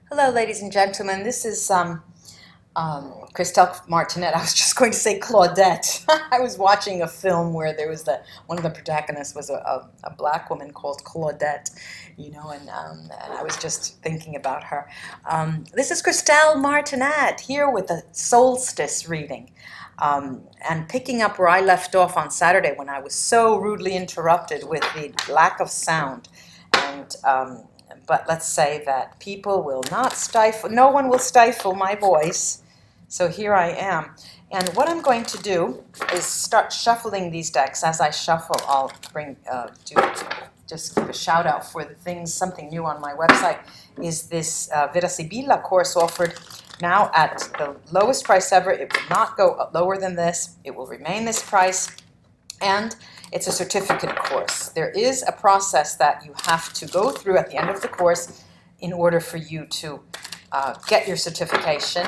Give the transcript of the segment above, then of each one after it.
Hello, ladies and gentlemen. This is Christelle Martinette. I was just going to say Claudette. I was watching a film where there was one of the protagonists was a black woman called Claudette, and I was just thinking about her. This is Christelle Martinette here with a solstice reading. And picking up where I left off on Saturday when I was so rudely interrupted with the lack of sound. But let's say that people will not stifle, no one will stifle my voice. So here I am. And what I'm going to do is start shuffling these decks. As I shuffle, I'll just give a shout out for the things, something new on my website is this Vera Sibilla course offered now at the lowest price ever. It will not go lower than this. It will remain this price. And it's a certificate course. There is a process that you have to go through at the end of the course in order for you to get your certification.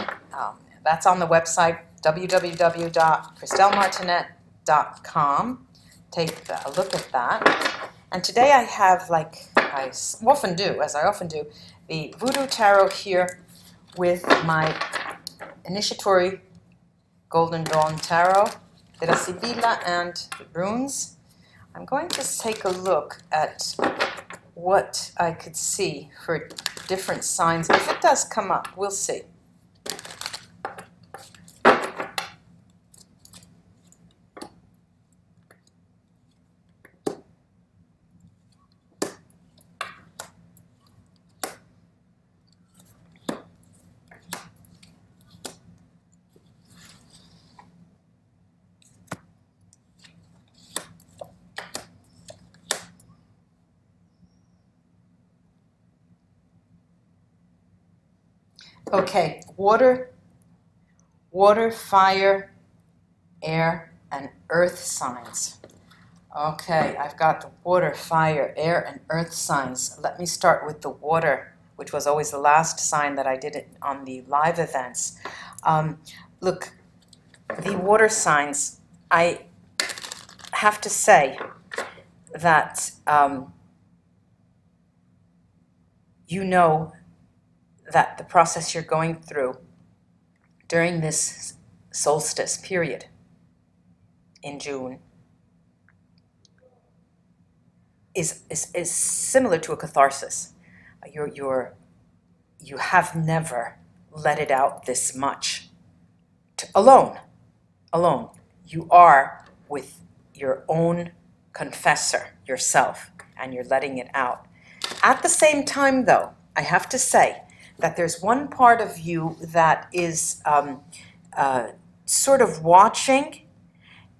That's on the website, www.christellemartinette.com. Take a look at that. And today I have, like I often do, the Voodoo Tarot here with my Initiatory Golden Dawn Tarot, Vera Sibilla, and the runes. I'm going to take a look at what I could see for different signs. If it does come up, we'll see. Okay, water, fire, air, and earth signs. Okay, I've got the water, fire, air, and earth signs. Let me start with the water, which was always the last sign that I did it on the live events. Look, the water signs, I have to say that you know that the process you're going through during this solstice period in June is similar to a catharsis. You have never let it out this much. Alone. You are with your own confessor, yourself, and you're letting it out. At the same time, though, I have to say that there's one part of you that is sort of watching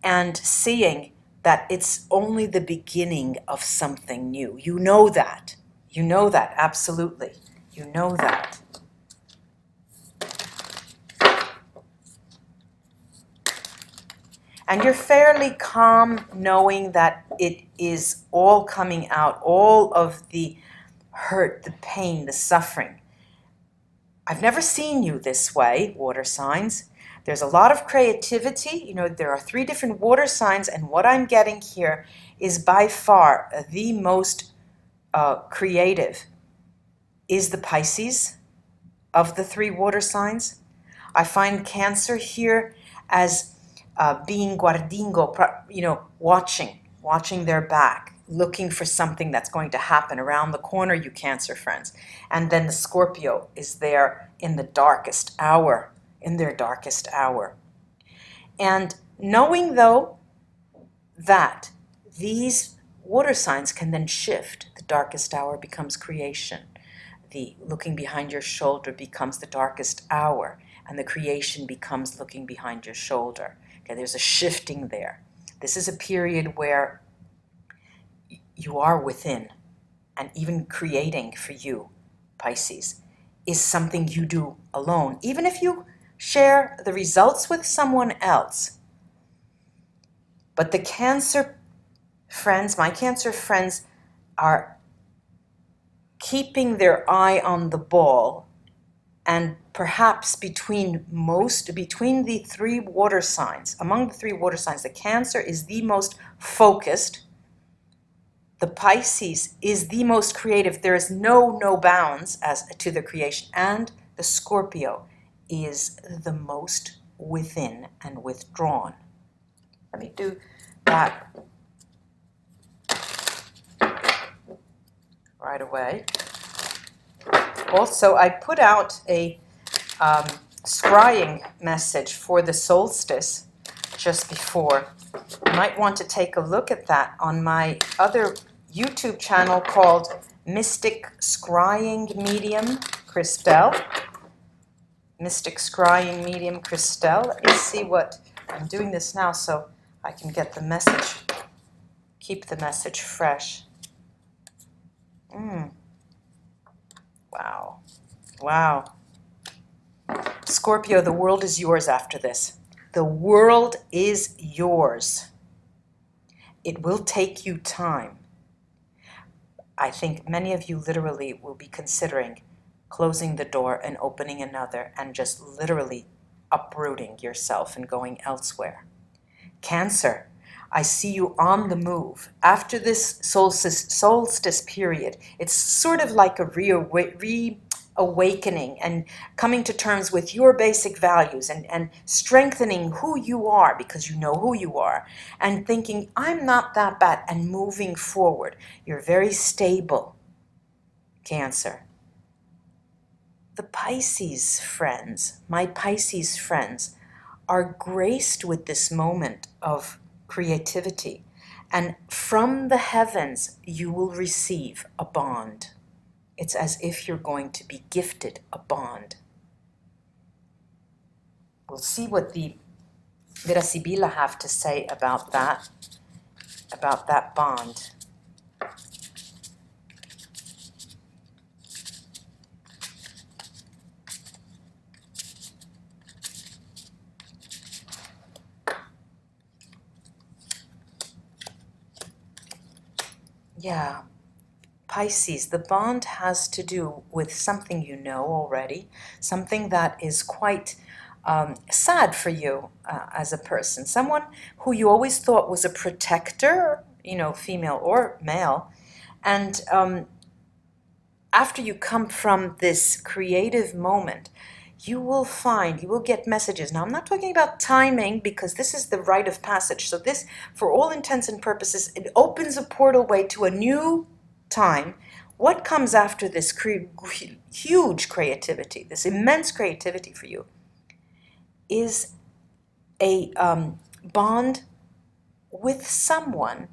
and seeing that it's only the beginning of something new. You know that. You know that, absolutely. You know that. And you're fairly calm knowing that it is all coming out, all of the hurt, the pain, the suffering. I've never seen you this way, water signs. There's a lot of creativity. You know, there are 3 different water signs, and what I'm getting here is by far the most creative is the Pisces of the 3 water signs. I find Cancer here as being guardingo, watching their back, looking for something that's going to happen around the corner, you Cancer friends. And then the Scorpio is there in the darkest hour, in their darkest hour. And knowing, though, that these water signs can then shift. The darkest hour becomes creation. The looking behind your shoulder becomes the darkest hour, and the creation becomes looking behind your shoulder. Okay, there's a shifting there. This is a period where you are within, and even creating for you, Pisces, is something you do alone. Even if you share the results with someone else. But the Cancer friends, my Cancer friends, are keeping their eye on the ball, and perhaps between the 3 water signs, among the 3 water signs, the Cancer is the most focused, The Pisces is the most creative. There is no bounds as to the creation. And the Scorpio is the most within and withdrawn. Let me do that right away. Also, I put out a scrying message for the solstice just before. You might want to take a look at that on my other YouTube channel called Mystic Scrying Medium Christelle. Mystic Scrying Medium Christelle. Let me see what, I'm doing this now so I can get the message, keep the message fresh. Wow. Wow. Scorpio, the world is yours after this. The world is yours. It will take you time. I think many of you literally will be considering closing the door and opening another and just literally uprooting yourself and going elsewhere. Cancer, I see you on the move. After this solstice period, it's sort of like a reawakening and coming to terms with your basic values and strengthening who you are because you know who you are and thinking, I'm not that bad, and moving forward. You're very stable, Cancer. The Pisces friends, my Pisces friends, are graced with this moment of creativity, and from the heavens you will receive a bond. It's as if you're going to be gifted a bond. We'll see what the Virasibila have to say about that bond. Yeah, Pisces, the bond has to do with something you know already, something that is quite sad for you as a person, someone who you always thought was a protector, female or male, and after you come from this creative moment, you will get messages. Now, I'm not talking about timing because this is the rite of passage. So this, for all intents and purposes, it opens a portal way to a new time. What comes after this huge creativity, this immense creativity for you, is a bond with someone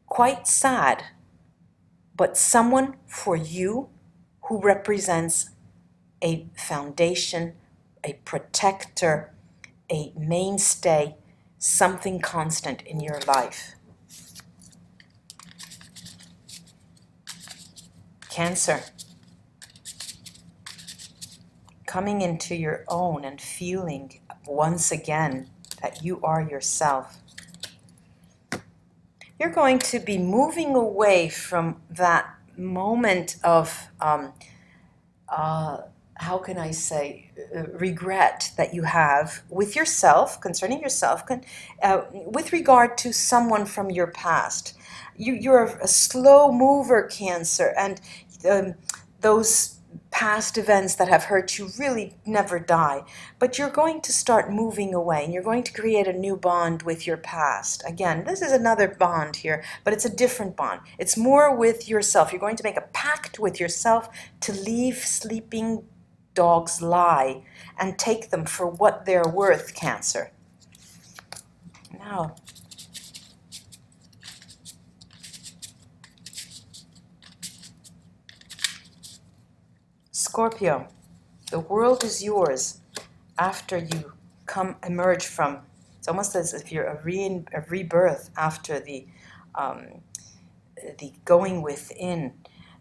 quite sad, but someone for you who represents a foundation, a protector, a mainstay, something constant in your life. Cancer, coming into your own and feeling once again that you are yourself. You're going to be moving away from that moment of how can I say, regret that you have with yourself, concerning yourself, with regard to someone from your past. You're a slow mover, Cancer, and those past events that have hurt you really never die. But you're going to start moving away, and you're going to create a new bond with your past. Again, this is another bond here, but it's a different bond. It's more with yourself. You're going to make a pact with yourself to leave sleeping dogs lie and take them for what they're worth, Cancer. Now, Scorpio, the world is yours after you emerge from, it's almost as if you're a rebirth after the going within.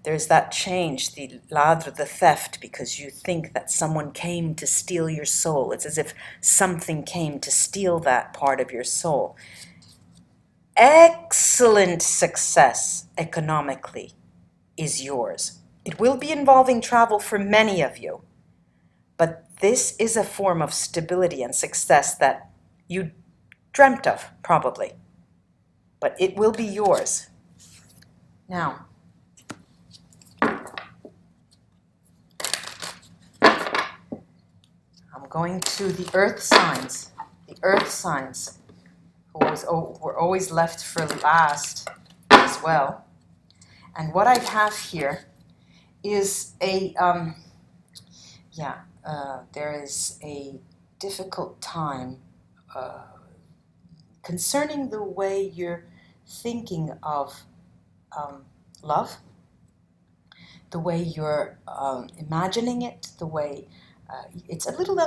There's that change, the ladre, the theft, because you think that someone came to steal your soul. It's as if something came to steal that part of your soul. Excellent success economically is yours. It will be involving travel for many of you, but this is a form of stability and success that you dreamt of, probably, but it will be yours. Now, I'm going to the earth signs. The earth signs, who were always left for last as well. And what I have here is there is a difficult time concerning the way you're thinking of love, the way you're imagining it, the way it's a little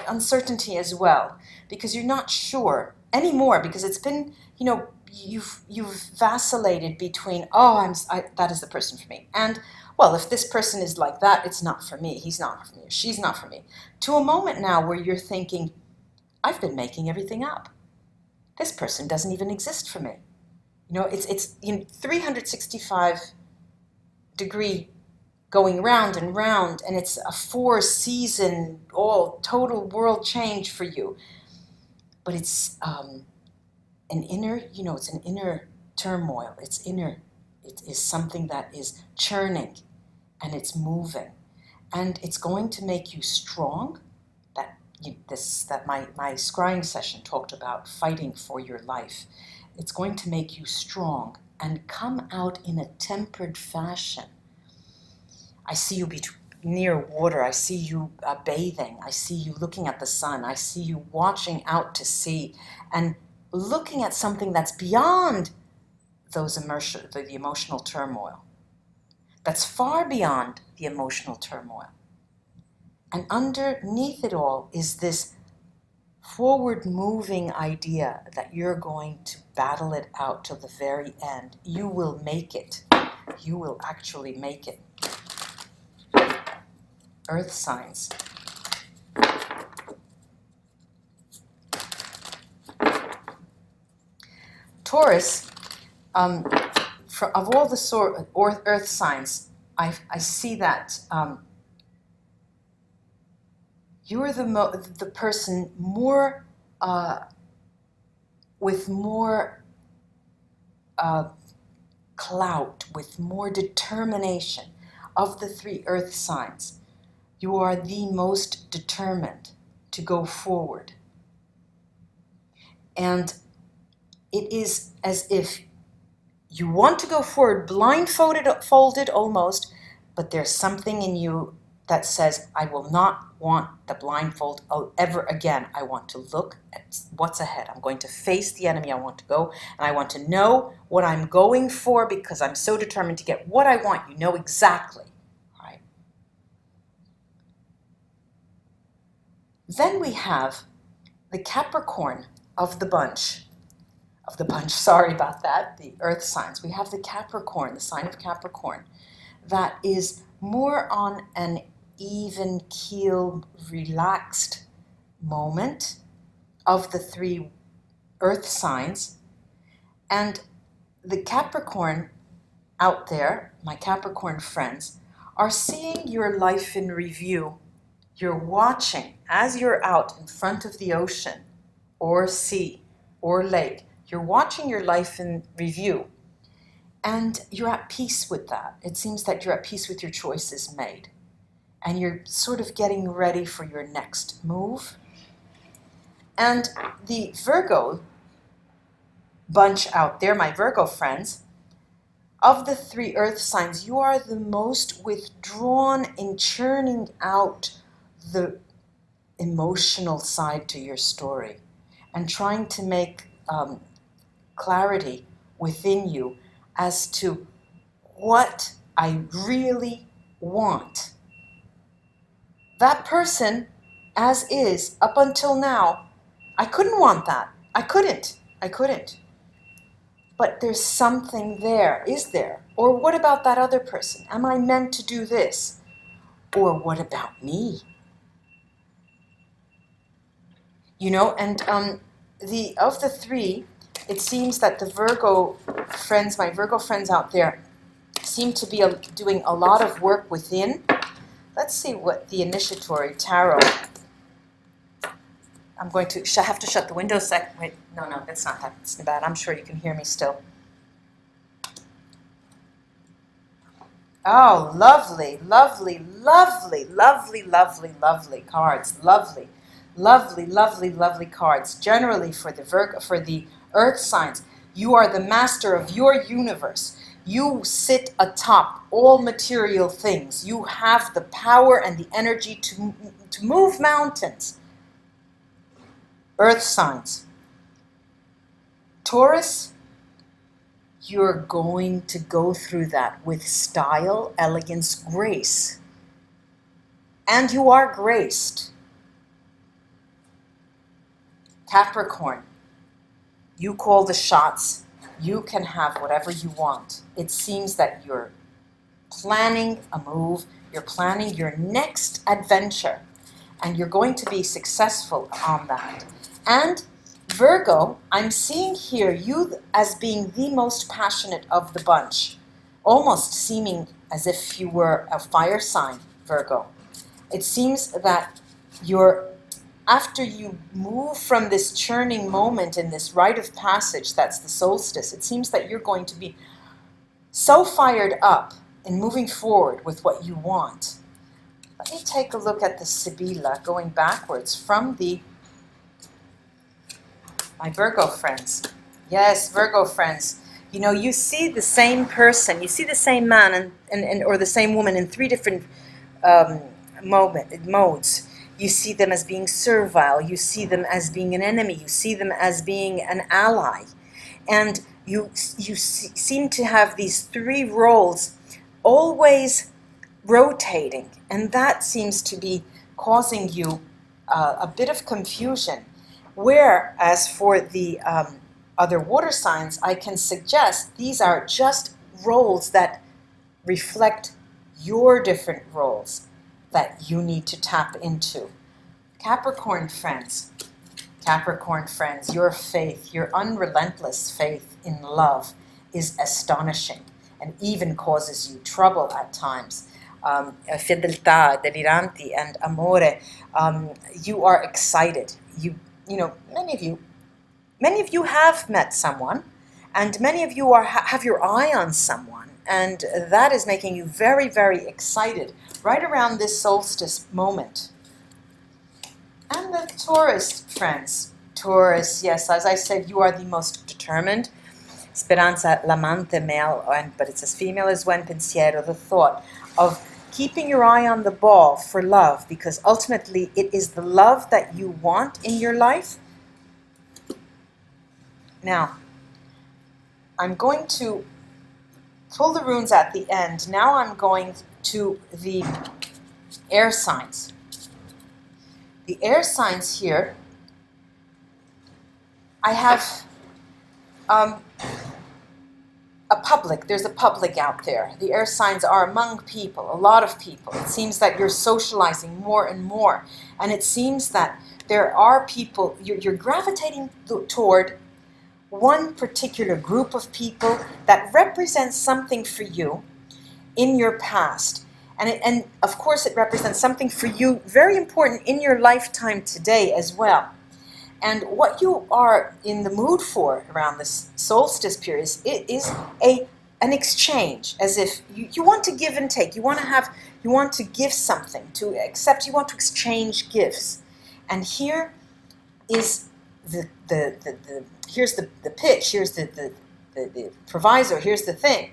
uncertainty as well, because you're not sure anymore, because it's been, you've vacillated between, that is the person for me, and, well, if this person is like that, it's not for me, he's not for me, she's not for me, to a moment now where you're thinking, I've been making everything up. This person doesn't even exist for me. It's 365 degree going round and round, and it's a 4-season, all total world change for you. But it's an inner, it's an inner turmoil. It is something that is churning, and it's moving, and it's going to make you strong. That my scrying session talked about fighting for your life. It's going to make you strong and come out in a tempered fashion. I see you near water. I see you bathing. I see you looking at the sun. I see you watching out to sea and looking at something that's beyond the emotional turmoil. That's far beyond the emotional turmoil. And underneath it all is this forward-moving idea that you're going to battle it out till the very end. You will make it. You will actually make it. Earth signs. Taurus, of all the earth signs, I see that you're the person more with more clout, with more determination of the 3 earth signs. You are the most determined to go forward. And it is as if you want to go forward, blindfolded almost, but there's something in you that says, I will not want the blindfold ever again. I want to look at what's ahead. I'm going to face the enemy. I want to go, and I want to know what I'm going for because I'm so determined to get what I want. You know exactly, right? Then we have the Capricorn of the bunch. Sorry about that, the earth signs. We have the Capricorn, the sign of Capricorn, that is more on an even keel, relaxed moment of the 3 earth signs. And the Capricorn out there, my Capricorn friends, are seeing your life in review. You're watching as you're out in front of the ocean or sea or lake. You're watching your life in review, and you're at peace with that. It seems that you're at peace with your choices made, and you're sort of getting ready for your next move. And the Virgo bunch out there, my Virgo friends, of the 3 earth signs, you are the most withdrawn in churning out the emotional side to your story and trying to make clarity within you as to what I really want. That person, as is, up until now, I couldn't want that. I couldn't. But there's something there, is there? Or what about that other person? Am I meant to do this? Or what about me? And of the 3, it seems that the Virgo friends, my Virgo friends out there, seem to be doing a lot of work within. Let's see what the Initiatory Tarot. I'm going to have to shut the window a second. Wait, no, that's not bad. I'm sure you can hear me still. Oh, lovely, lovely, lovely, lovely, lovely, lovely cards. Lovely, lovely, lovely, lovely cards. Generally, for the for the Earth signs, you are the master of your universe. You sit atop all material things. You have the power and the energy to move mountains. Earth signs. Taurus, you're going to go through that with style, elegance, grace. And you are graced. Capricorn, you call the shots. You can have whatever you want. It seems that you're planning a move, you're planning your next adventure, and you're going to be successful on that. And Virgo, I'm seeing here you as being the most passionate of the bunch, almost seeming as if you were a fire sign, Virgo. It seems that after you move from this churning moment in this rite of passage, that's the solstice, it seems that you're going to be so fired up in moving forward with what you want. Let me take a look at the Sibila going backwards from my Virgo friends. Yes, Virgo friends. You know, you see the same person, you see the same man or the same woman in three different modes. You see them as being servile, you see them as being an enemy, you see them as being an ally. And you seem to have these three roles always rotating, and that seems to be causing you a bit of confusion. Whereas for the other water signs, I can suggest these are just roles that reflect your different roles that you need to tap into. Capricorn friends, your faith, your unrelentless faith in love is astonishing and even causes you trouble at times. Fedeltà, deliranti, and amore. You are excited. You know, many of you have met someone, and many of you have your eye on someone, and that is making you very, very excited right around this solstice moment. And the Taurus friends. Taurus, yes, as I said, you are the most determined. Speranza, l'amante male, but it's as female as buen pensiero, the thought of keeping your eye on the ball for love, because ultimately it is the love that you want in your life. Now, I'm going to pull the runes at the end. Now I'm going to the air signs. The air signs here, I have there's a public out there. The air signs are among people, a lot of people. It seems that you're socializing more and more. And it seems that there are people, you're gravitating toward one particular group of people that represents something for you in your past. And of course it represents something for you very important in your lifetime today as well. And what you are in the mood for around this solstice period is an exchange, as if you want to give and take. You want to give something, to accept. You want to exchange gifts. And here is here's the pitch. Here's the proviso. Here's the thing,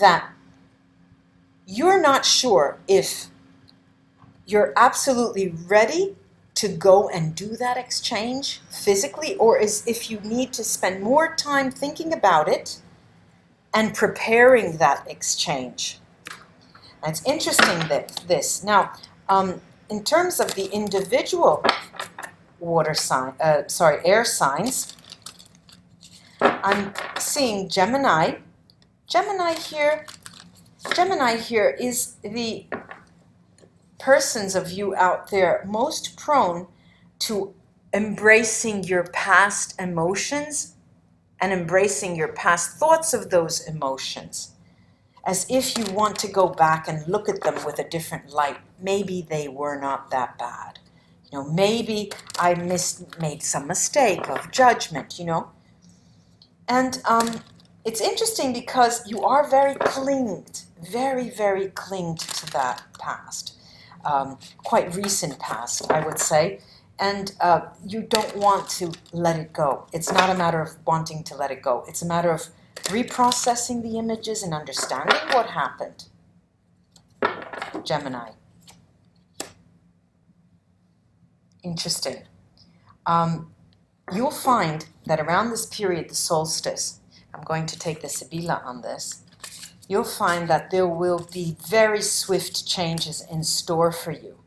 that you're not sure if you're absolutely ready to go and do that exchange physically, or if you need to spend more time thinking about it and preparing that exchange. And it's interesting that this. Now, in terms of the individual air signs, I'm seeing Gemini. Gemini here is the persons of you out there most prone to embracing your past emotions and embracing your past thoughts of those emotions, as if you want to go back and look at them with a different light. Maybe they were not that bad. You know, maybe I made some mistake of judgment, you know. And it's interesting because you are very very, very clinged to that past, quite recent past, I would say, and you don't want to let it go. It's not a matter of wanting to let it go. It's a matter of reprocessing the images and understanding what happened. Gemini. Interesting. You'll find that around this period, the solstice, I'm going to take the Sibila on this, you'll find that there will be very swift changes in store for you.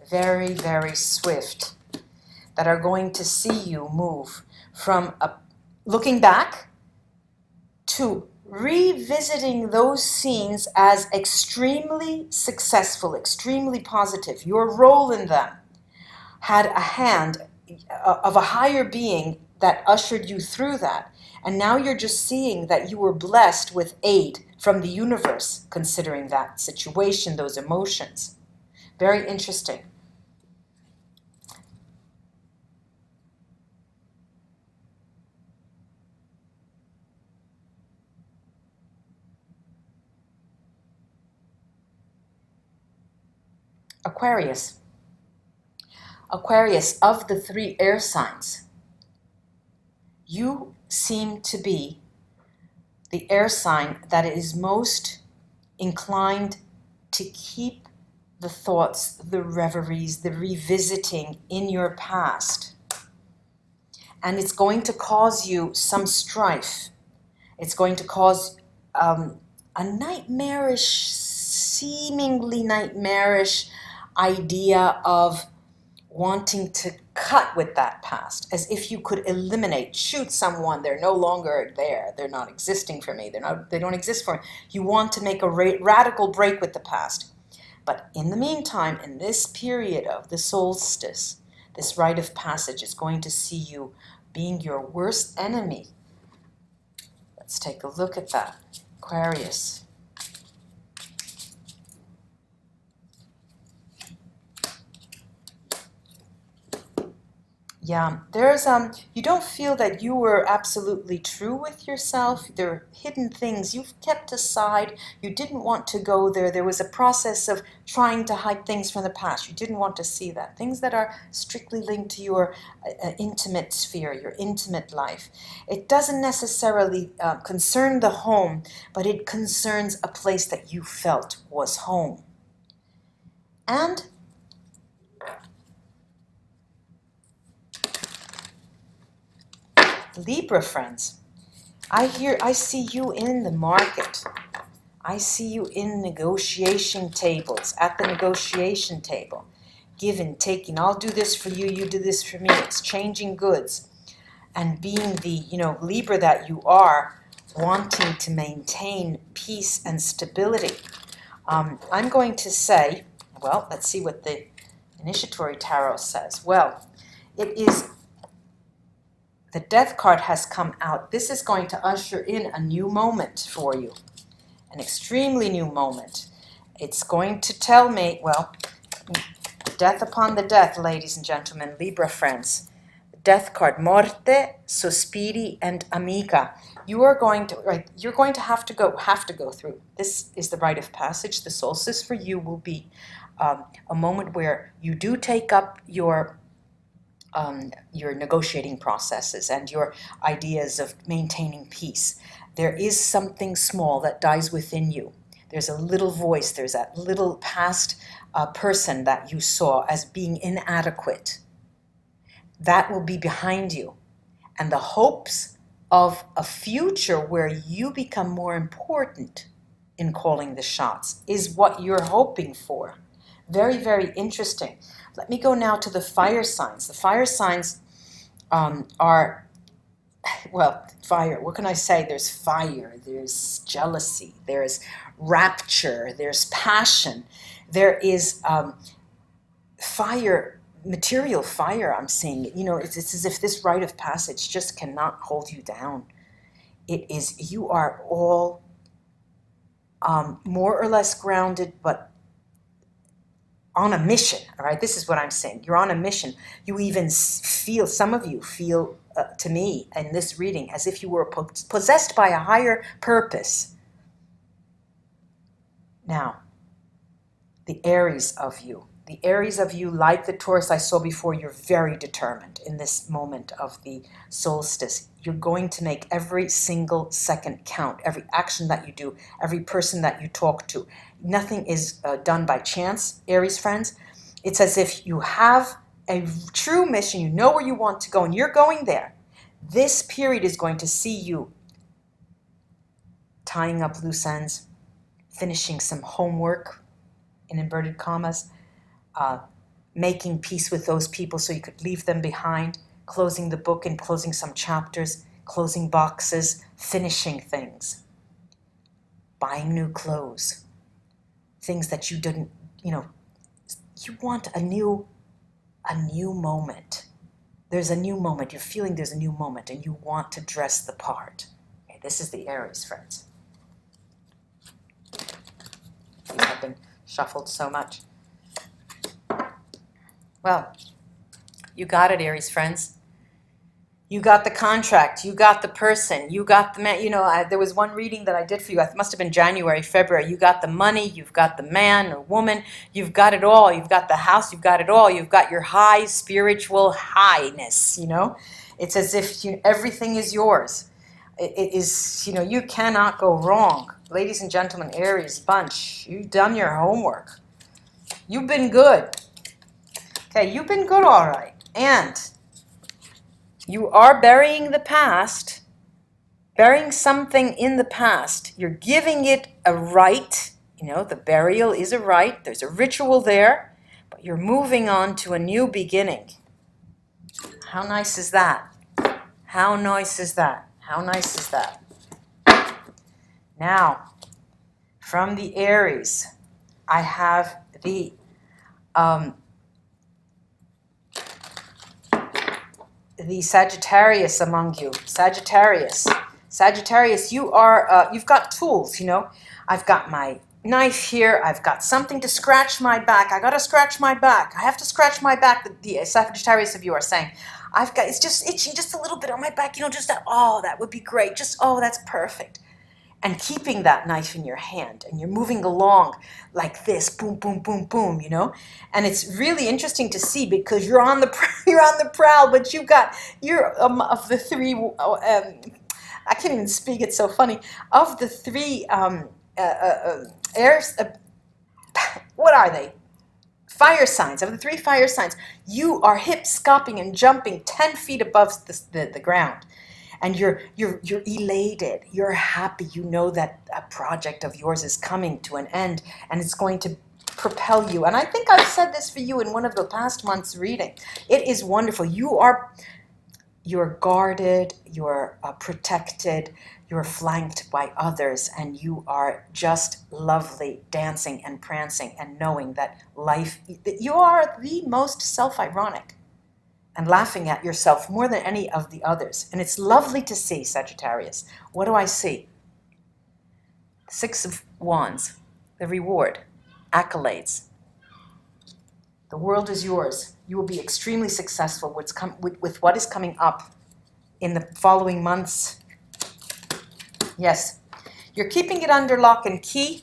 Very, very swift, that are going to see you move from looking back to revisiting those scenes as extremely successful, extremely positive. Your role in them had a hand of a higher being that ushered you through that. And now you're just seeing that you were blessed with aid from the universe, considering that situation, those emotions. Very interesting. Aquarius. Aquarius, of the 3 air signs, you seem to be the air sign that is most inclined to keep the thoughts, the reveries, the revisiting in your past. And it's going to cause you some strife. It's going to cause a nightmarish, seemingly nightmarish idea of wanting to cut with that past, as if you could eliminate, shoot someone, they're no longer there, they're not existing for me, they don't exist for me. You want to make a radical break with the past. But in the meantime, in this period of the solstice, this rite of passage is going to see you being your worst enemy. Let's take a look at that. Aquarius. Yeah, there's you don't feel that you were absolutely true with yourself. There are hidden things you've kept aside. You didn't want to go there. There was a process of trying to hide things from the past. You didn't want to see that. Things that are strictly linked to your intimate sphere, your intimate life. It doesn't necessarily concern the home, but it concerns a place that you felt was home. And Libra friends, I see you in the market. I see you in negotiation tables, at the negotiation table. Giving, taking, I'll do this for you, you do this for me, exchanging goods. And being the, Libra that you are, wanting to maintain peace and stability. I'm going to say, well, let's see what the Initiatory Tarot says. Well, it is... The Death card has come out. This is going to usher in a new moment for you, an extremely new moment. It's going to tell me, well, death upon the death, ladies and gentlemen, Libra friends. The Death card, Morte, Sospiri, and Amica. You're going to have to go through. This is the rite of passage. The solstice for you will be a moment where you do take up your negotiating processes and your ideas of maintaining peace. There is something small that dies within you. There's a little voice, there's that little past person that you saw as being inadequate. That will be behind you. And the hopes of a future where you become more important in calling the shots is what you're hoping for. Very, very interesting. Let me go now to the fire signs. The fire signs are, well, fire, what can I say? There's fire, there's jealousy, there's rapture, there's passion, there is fire, material fire, I'm seeing. It's as if this rite of passage just cannot hold you down. It is, you are all more or less grounded, but on a mission, all right? This is what I'm saying. You're on a mission. You even feel, some of you feel to me in this reading as if you were possessed by a higher purpose. Now, the Aries of you. The Aries of you, like the Taurus I saw before, you're very determined in this moment of the solstice. You're going to make every single second count, every action that you do, every person that you talk to. Nothing is done by chance, Aries friends. It's as if you have a true mission, you know where you want to go, and you're going there. This period is going to see you tying up loose ends, finishing some homework, in inverted commas, making peace with those people so you could leave them behind, closing the book and closing some chapters, closing boxes, finishing things, buying new clothes, things that you didn't, you want a new moment. There's a new moment. You're feeling there's a new moment and you want to dress the part. Okay, this is the Aries, friends. I've been shuffled so much. Well, you got it, Aries friends. You got the contract, you got the person, you got the man. There was one reading that I did for you. It must have been January, February. You got the money, you've got the man or woman, you've got it all. You've got the house, you've got it all. You've got your high spiritual highness, It's as if everything is yours. It is, you cannot go wrong. Ladies and gentlemen, Aries bunch, you've done your homework. You've been good. Okay, you've been good, all right. And you are burying the past, burying something in the past. You're giving it a rite. The burial is a rite. There's a ritual there, but you're moving on to a new beginning. How nice is that? How nice is that? How nice is that? Now, from the Aries, I have the Sagittarius among you. Sagittarius, you are, you've got tools, I've got my knife here. I've got something to scratch my back. I got to scratch my back. I have to scratch my back. The Sagittarius of you are saying, it's just itching just a little bit on my back, just that, that would be great. Just, that's perfect. And keeping that knife in your hand, and you're moving along like this, boom, boom, boom, boom, And it's really interesting to see because you're on the prowl, but you're of the three. I can't even speak. It's so funny. Of the three airs, what are they? Fire signs. Of the three fire signs, you are hip scopping and jumping 10 feet above the ground. And you're elated, you're happy, you know that a project of yours is coming to an end and it's going to propel you. And I think I've said this for you in one of the past months' reading. It is wonderful. You're guarded, you're protected, you're flanked by others, and you are just lovely, dancing and prancing and knowing that you are the most self-ironic and laughing at yourself more than any of the others. And it's lovely to see, Sagittarius. What do I see? Six of Wands, the reward, accolades. The world is yours. You will be extremely successful with what is coming up in the following months. Yes, you're keeping it under lock and key,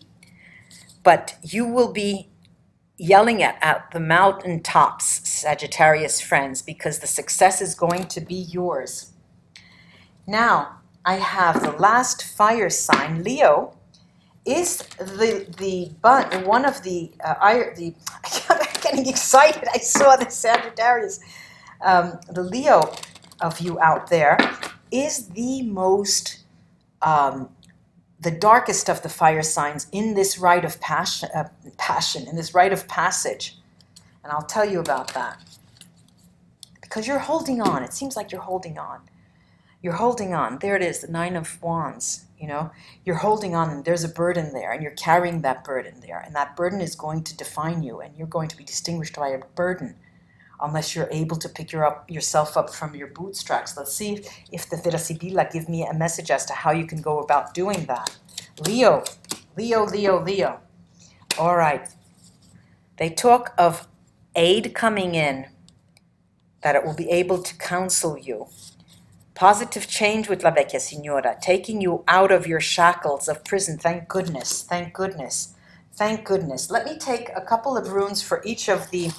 but you will be yelling at the mountaintops, Sagittarius friends, because the success is going to be yours. Now, I have the last fire sign. Leo is one of the I'm getting excited. I saw the Sagittarius. The Leo of you out there is the most the darkest of the fire signs in this rite of passion, in this rite of passage. And I'll tell you about that. Because you're holding on. It seems like you're holding on. You're holding on. There it is, the Nine of Wands. You're holding on, and there's a burden there, and you're carrying that burden there. And that burden is going to define you, and you're going to be distinguished by a burden unless you're able to pick yourself up from your bootstraps. Let's see if the Virasibila give me a message as to how you can go about doing that. Leo. All right. They talk of aid coming in, that it will be able to counsel you. Positive change with La Vecchia Signora, taking you out of your shackles of prison. Thank goodness. Thank goodness. Let me take a couple of runes for each of the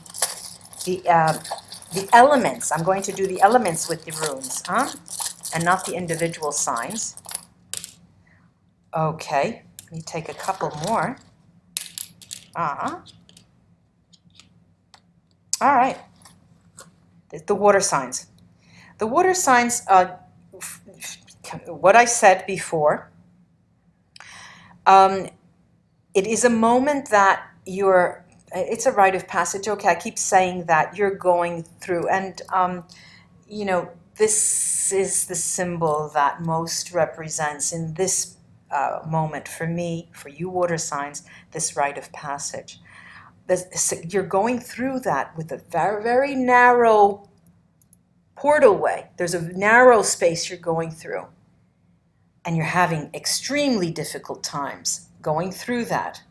elements. I'm going to do the elements with the runes, and not the individual signs. Okay, let me take a couple more. All right. The water signs. The water signs, what I said before, it is a moment that it's a rite of passage. Okay, I keep saying that you're going through, and this is the symbol that most represents in this moment for me, for you water signs, this rite of passage. You're going through that with a very, very narrow portal way. There's a narrow space you're going through, and you're having extremely difficult times going through that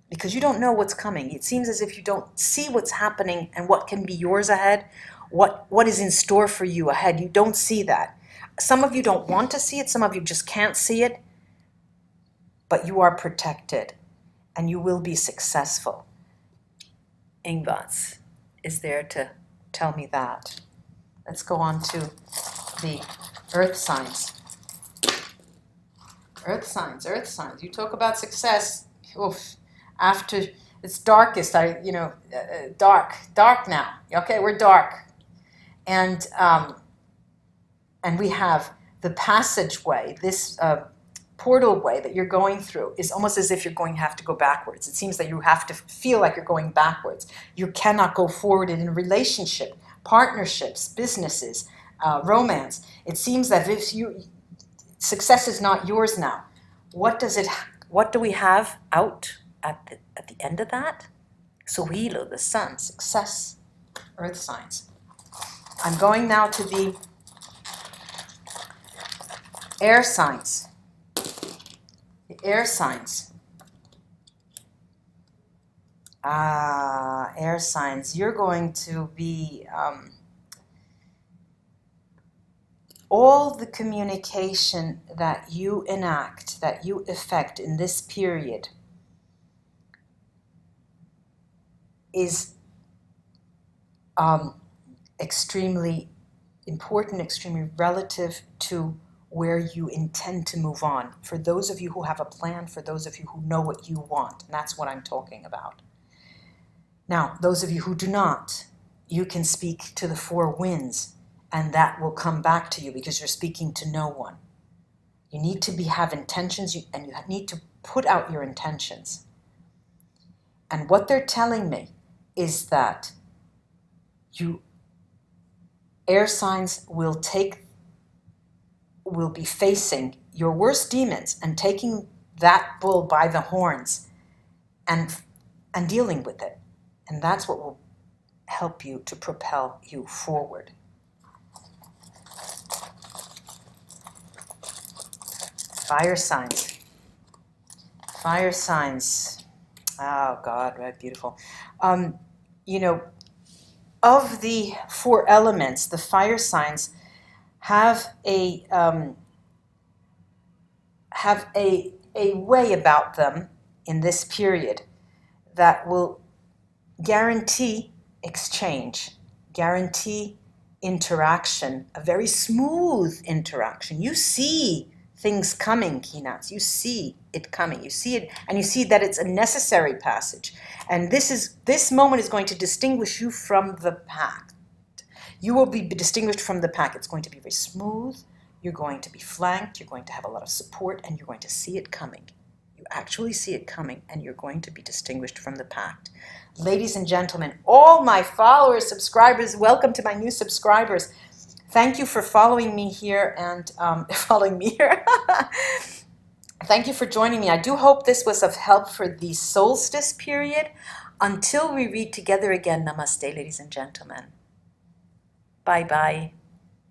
because you don't know what's coming. It seems as if you don't see what's happening and what can be yours ahead, what is in store for you ahead. You don't see that. Some of you don't want to see it, some of you just can't see it, but you are protected and you will be successful. Ingvats is there to tell me that. Let's go on to the earth signs. Earth signs. You talk about success. Oof. After it's darkest, dark now. Okay, we're dark. And we have the passageway, this portal way that you're going through is almost as if you're going to have to go backwards. It seems that you have to feel like you're going backwards. You cannot go forward in a relationship, partnerships, businesses, romance. It seems that if success is not yours now. What do we have out at the end of that? Sohilo, the sun, success, earth signs. I'm going now to the air signs. The air signs. Air signs. You're going to be all the communication that you enact, that you effect in this period is extremely important, extremely relative to where you intend to move on. For those of you who have a plan, for those of you who know what you want, and that's what I'm talking about. Now, those of you who do not, you can speak to the four winds, and that will come back to you because you're speaking to no one. You need to have intentions, and you need to put out your intentions. And what they're telling me is that air signs will be facing your worst demons and taking that bull by the horns and dealing with it. And that's what will help you to propel you forward. Fire signs. Fire signs. Oh, God, right, beautiful. Of the four elements, the fire signs have a way about them in this period that will guarantee exchange, guarantee interaction, a very smooth interaction. You see things coming, Kinats. You see it coming. You see it, and you see that it's a necessary passage. And this moment is going to distinguish you from the pack. You will be distinguished from the pack. It's going to be very smooth. You're going to be flanked. You're going to have a lot of support, and you're going to see it coming. You actually see it coming, and you're going to be distinguished from the pack. Ladies and gentlemen, all my followers, subscribers, welcome to my new subscribers. Thank you for following me here and Thank you for joining me. I do hope this was of help for the solstice period. Until we read together again, namaste, ladies and gentlemen. Bye-bye.